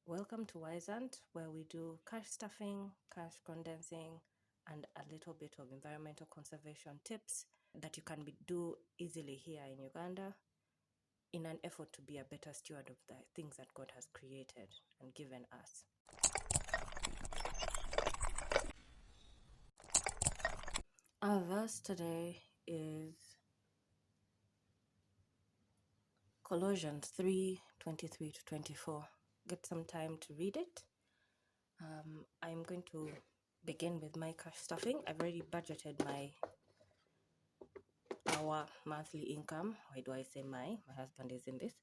Welcome to Wisant, where we do cash stuffing, cash condensing, and a little bit of environmental conservation tips that you can do easily here in Uganda in an effort to be a better steward of the things that God has created and given us. Our verse today is Colossians 3:23 to 24. Get some time to read it. I'm going to begin with my cash stuffing. I've already budgeted our monthly income. Why do I say my husband is in this.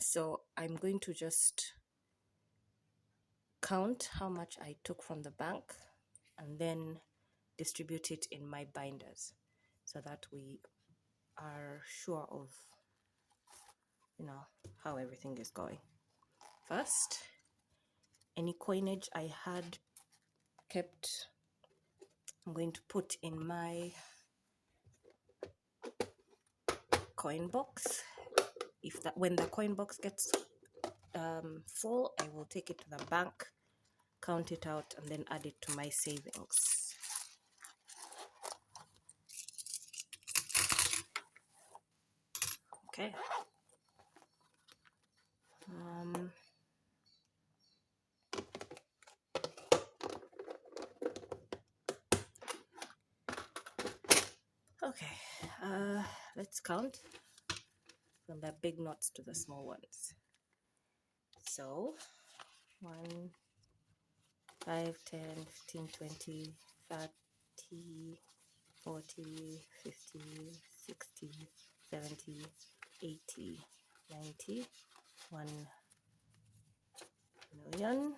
So I'm going to just count how much I took from the bank and then distribute it in my binders so that we are sure of how everything is going. First, any coinage I had kept, I'm going to put in my coin box. When the coin box gets full, I will take it to the bank, count it out, and then add it to my savings. Okay. Okay, let's count from the big knots to the small ones. So 1, 5, 10, 15, 20, 30, 40, 50, 60, 70, 80, 90, 1 million.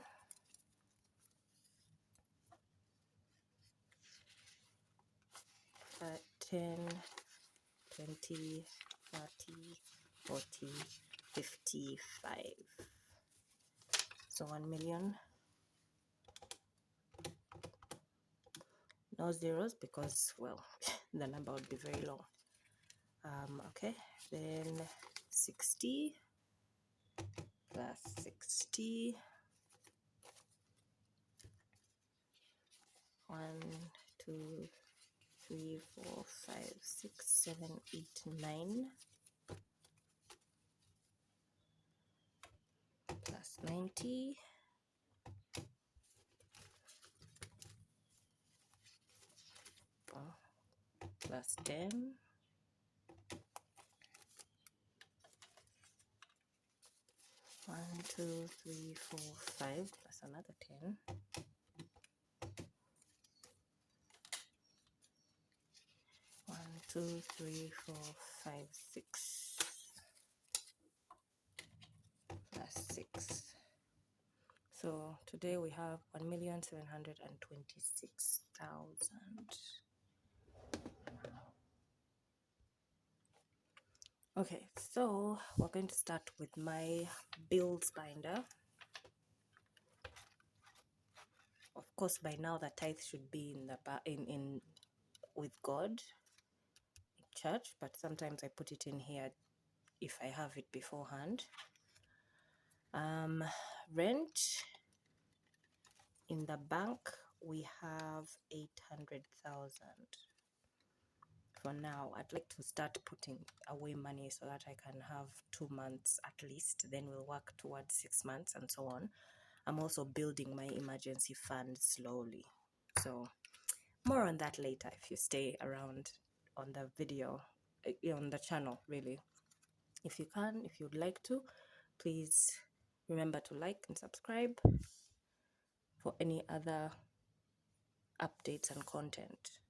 10, 20, 30, 40, 55. So 1 million. No zeros because, well, the number would be very long. Okay, then 60 plus 60. 1, 2, 3, 4, 5, 6, 7, 8, 9. Plus 90. Plus 10. 1, 2, 3, 4, 5. Plus another 10. 1, 2, 3, 4, 5, 6. Plus 6. So today we have 1,726,000. Okay, so we're going to start with my bills binder. Of course, by now the tithe should be in with God in church, but sometimes I put it in here if I have it beforehand. Rent in the bank, we have 800,000. For now, I'd like to start putting away money so that I can have 2 months at least. Then we'll work towards 6 months and so on. I'm also building my emergency fund slowly. So more on that later if you stay around on the video, on the channel, really. If you can, if you'd like to, please remember to like and subscribe for any other updates and content.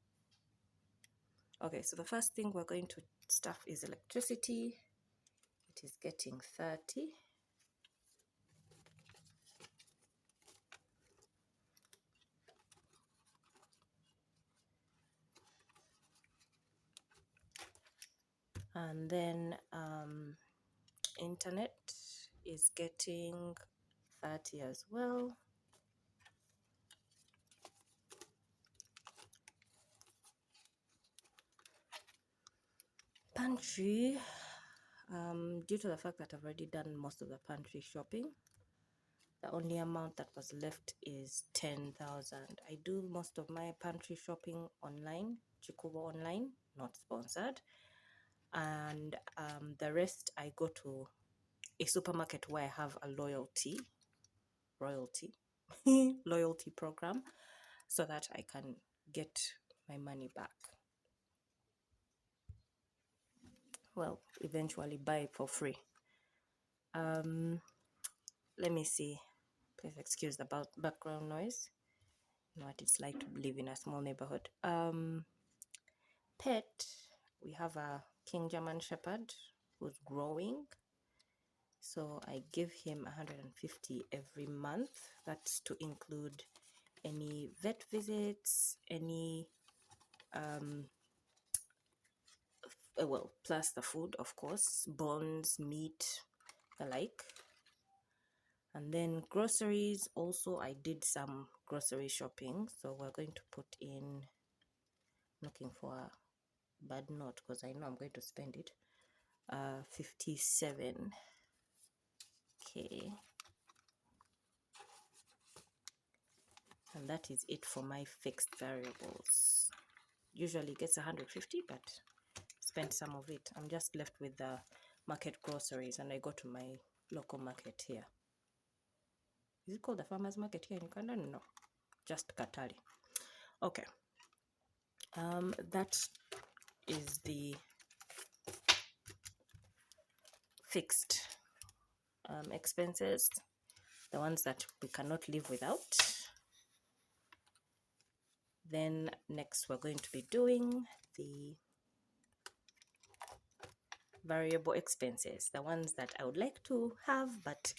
Okay, so the first thing we're going to stuff is electricity. It is getting 30. And then internet is getting 30 as well. Pantry, Due to the fact that I've already done most of the pantry shopping, the only amount that was left is 10,000. I do most of my pantry shopping online, Chikubo online, not sponsored. And the rest I go to a supermarket where I have a loyalty program, so that I can get my money back. Well, eventually buy for free. Let me see. Please excuse the background noise. You know what it's like to live in a small neighborhood. Pet, we have a King German Shepherd who's growing. So I give him 150 every month. That's to include any vet visits, any well, plus the food, of course, bones, meat, the like. And then groceries, also I did some grocery shopping, so we're going to put in, looking for a bad note because I know I'm going to spend it, 57k. And that is it for my fixed variables. Usually gets 150, but spent some of it. I'm just left with the market groceries, and I go to my local market here. Is it called the farmers market here in Uganda? No, just Katari. Okay. That is the fixed expenses, the ones that we cannot live without. Then next we're going to be doing the variable expenses, the ones that I would like to have, but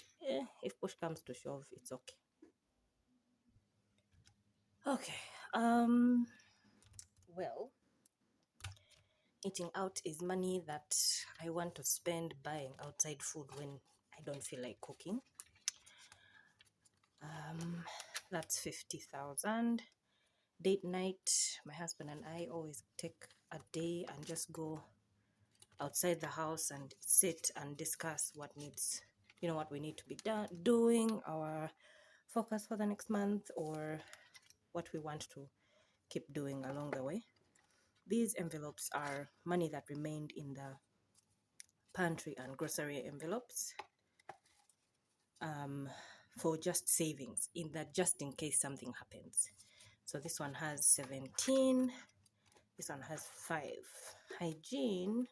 if push comes to shove, it's okay. Okay. Well, eating out is money that I want to spend buying outside food when I don't feel like cooking. That's 50,000. Date night, my husband and I always take a day and just go outside the house and sit and discuss what needs, what we need to be doing, our focus for the next month, or what we want to keep doing along the way. These envelopes are money that remained in the pantry and grocery envelopes, for just savings, just in case something happens. So this one has 17, this one has 5. Hygiene,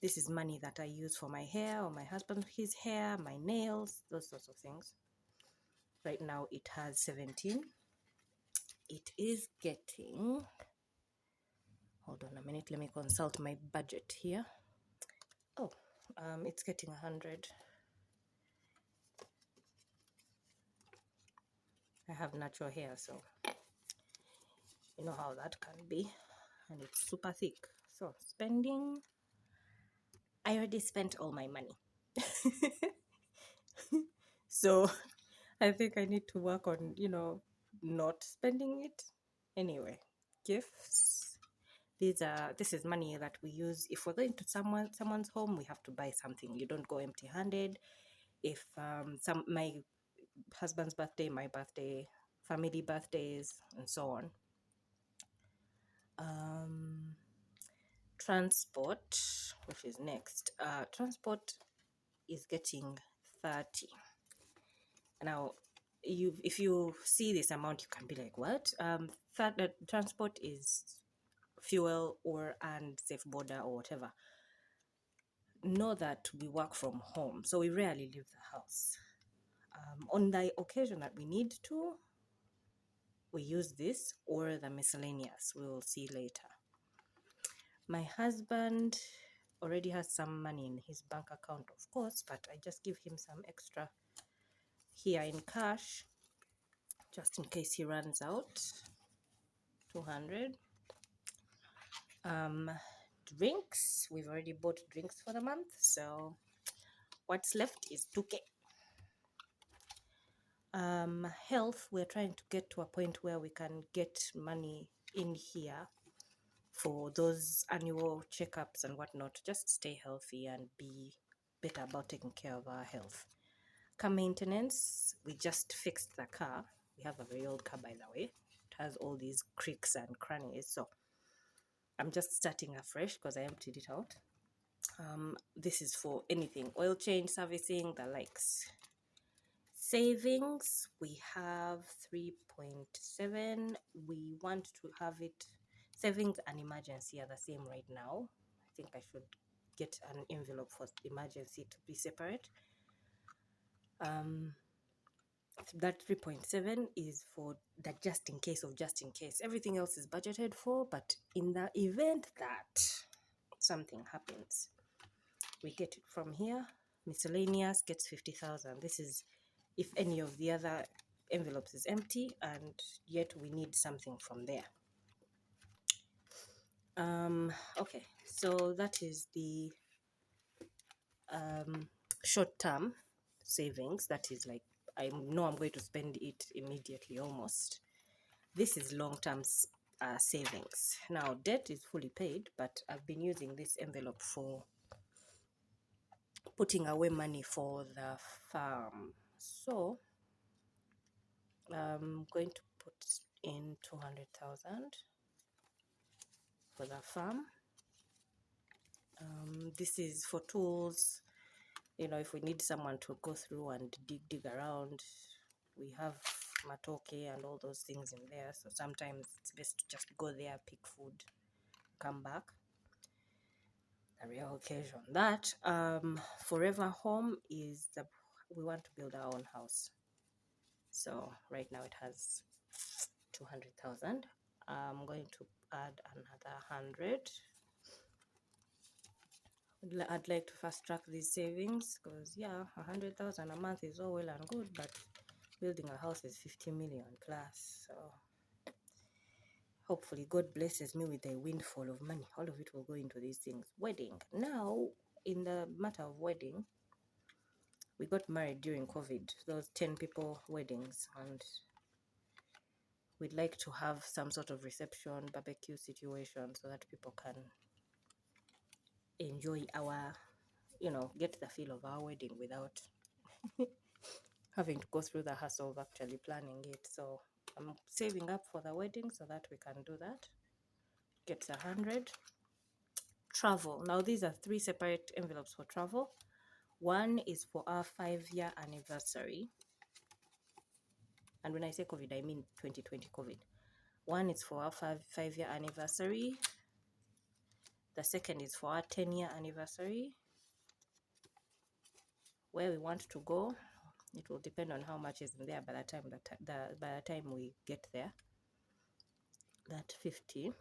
this is money that I use for my hair, or my husband, his hair, my nails, those sorts of things. Right now it has 17. It is getting, hold on a minute, let me consult my budget here. Oh, it's getting 100. I have natural hair, so you know how that can be, and it's super thick. So spending, I already spent all my money. So I think I need to work on, not spending it. Anyway, gifts. This is money that we use if we're going to someone's home. We have to buy something. You don't go empty-handed. If my husband's birthday, my birthday, family birthdays, and so on. Transport, which is next. Transport is getting 30. Now, if you see this amount, you can be like, what? Transport is fuel and safe border or whatever. Know that we work from home, so we rarely leave the house. On the occasion that we need to, we use this or the miscellaneous. We will see later. My husband already has some money in his bank account, of course, but I just give him some extra here in cash, just in case he runs out. 200. Drinks, we've already bought drinks for the month, so what's left is 2k. Health, we're trying to get to a point where we can get money in here for those annual checkups and whatnot, just stay healthy and be better about taking care of our health. Car maintenance, we just fixed the car. We have a very old car, by the way. It has all these creaks and crannies, so I'm just starting afresh because I emptied it out. This is for anything, oil change, servicing, the likes. Savings, we have 3.7. We want to have it, savings and emergency are the same right now. I think I should get an envelope for emergency to be separate. That 3.7 is for that just in case of just in case. Everything else is budgeted for, but in the event that something happens, we get it from here. Miscellaneous gets 50,000. This is if any of the other envelopes is empty and yet we need something from there. Okay, so that is the short-term savings. That is like, I know I'm going to spend it immediately almost. This is long-term savings. Now, debt is fully paid, but I've been using this envelope for putting away money for the farm. So I'm going to put in 200,000 for the farm. This is for tools. You know, if we need someone to go through and dig around, we have matoke and all those things in there. So sometimes it's best to just go there, pick food, come back. A real occasion. That forever home is we want to build our own house. So right now it has 200,000. I'm going to add another 100. I'd like to fast track these savings because 100,000 a month is all well and good, but building a house is 50 million plus. So hopefully God blesses me with a windfall of money. All of it will go into these things. Wedding. Now, in the matter of wedding, we got married during COVID, those 10 people weddings, and we'd like to have some sort of reception, barbecue situation so that people can enjoy our, get the feel of our wedding without having to go through the hassle of actually planning it. So I'm saving up for the wedding so that we can do that. Gets 100. Travel. Now these are 3 separate envelopes for travel. One is for our 5-year anniversary. And when I say COVID, I mean 2020 COVID. One is for our 5-year anniversary. The second is for our 10-year anniversary. Where we want to go, it will depend on how much is in there by the time we get there. That 50.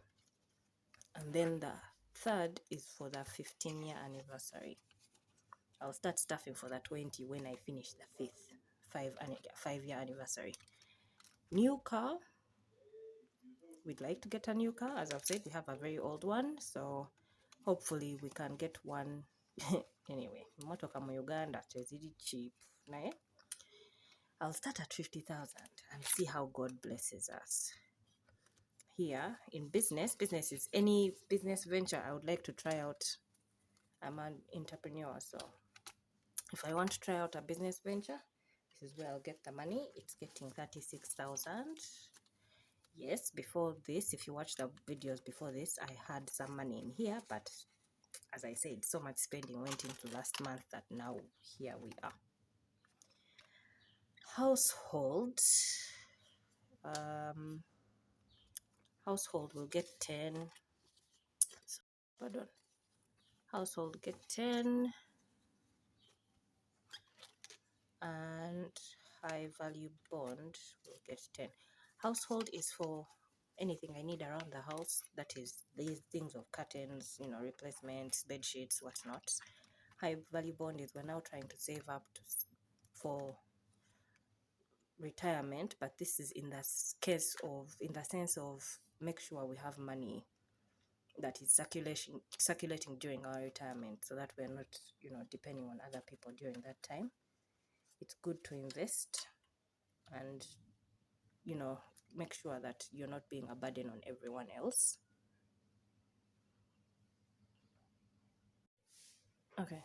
And then the third is for the 15-year anniversary. I'll start stuffing for the 20 when I finish the 5-year anniversary. New car. We'd like to get a new car. As I've said, we have a very old one, so hopefully we can get one. Anyway, motoka mu Uganda teziri cheap. I'll start at 50,000 and see how God blesses us. Here in business is any business venture I would like to try out. I'm an entrepreneur, so if I want to try out a business venture, this is where I'll get the money. It's getting 36,000. Yes, before this, if you watch the videos before this, I had some money in here, but as I said, so much spending went into last month that now here we are. Household. Household will get 10. Pardon. Household get 10. And high value bond will get 10. Household is for anything I need around the house. That is these things of curtains, replacements, bed sheets, whatnot. High value bond is we're now trying to save up for retirement, but this is in the sense of make sure we have money that is circulating during our retirement, so that we're not depending on other people during that time. It's good to invest and make sure that you're not being a burden on everyone else. Okay,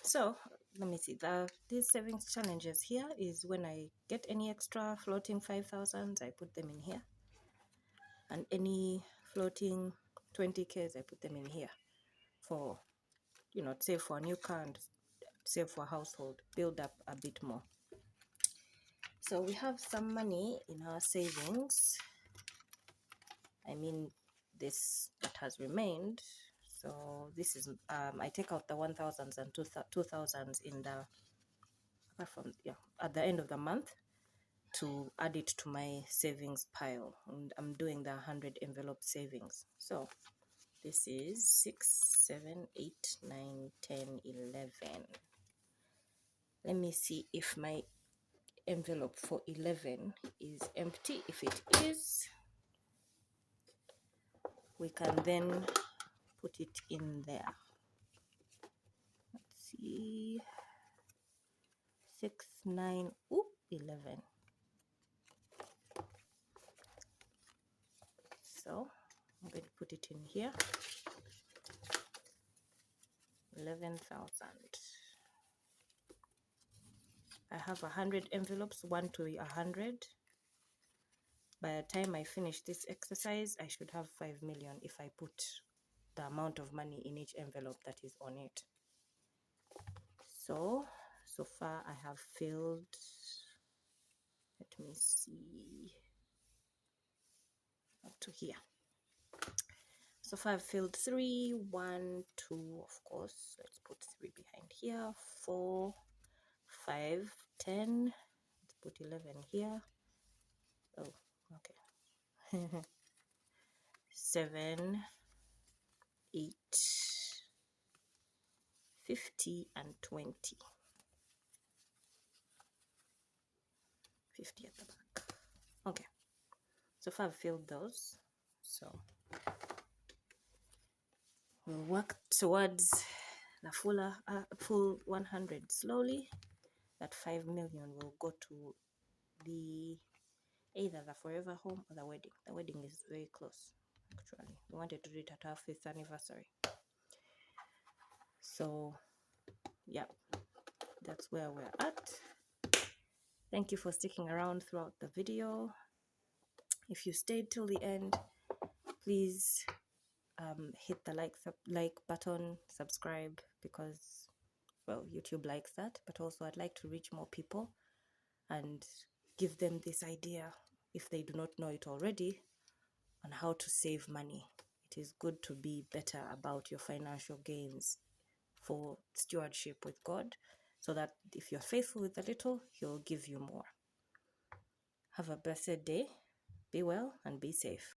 so let me see. These savings challenges here is when I get any extra floating 5,000, I put them in here, and any floating 20Ks, I put them in here for, you know, save for a new car and save for a household, build up a bit more. So we have some money in our savings. I mean, this that has remained. So this is I take out the 1,000s and 2,000s in the apart from at the end of the month to add it to my savings pile, and I'm doing the 100 envelope savings. So this is 6, 7, 8, 9, 10, 11. Let me see if my envelope for 11 is empty. If it is, we can then put it in there. Let's see, 6, 9, 11. So I'm going to put it in here. 11,000. I have 100 envelopes, 1 to 100. By the time I finish this exercise, I should have 5 million if I put the amount of money in each envelope that is on it. So far I have filled, let me see, up to here. So far I've filled 3, 1, 2, of course, let's put 3 behind here, 4, 5, 10, let's put 11 here. Oh, okay. 7, 8, 50, and 20. 50 at the back. Okay, so far I've filled those. So we'll work towards the full 100 slowly. That 5 million will go to either the forever home or the wedding. The wedding is very close, actually. We wanted to do it at our 5th anniversary. So yeah, that's where we're at. Thank you for sticking around throughout the video. If you stayed till the end, please hit the like button, subscribe, because, well, YouTube likes that. But also I'd like to reach more people and give them this idea, if they do not know it already, on how to save money. It is good to be better about your financial gains for stewardship with God, so that if you're faithful with a little, He'll give you more. Have a blessed day. Be well and be safe.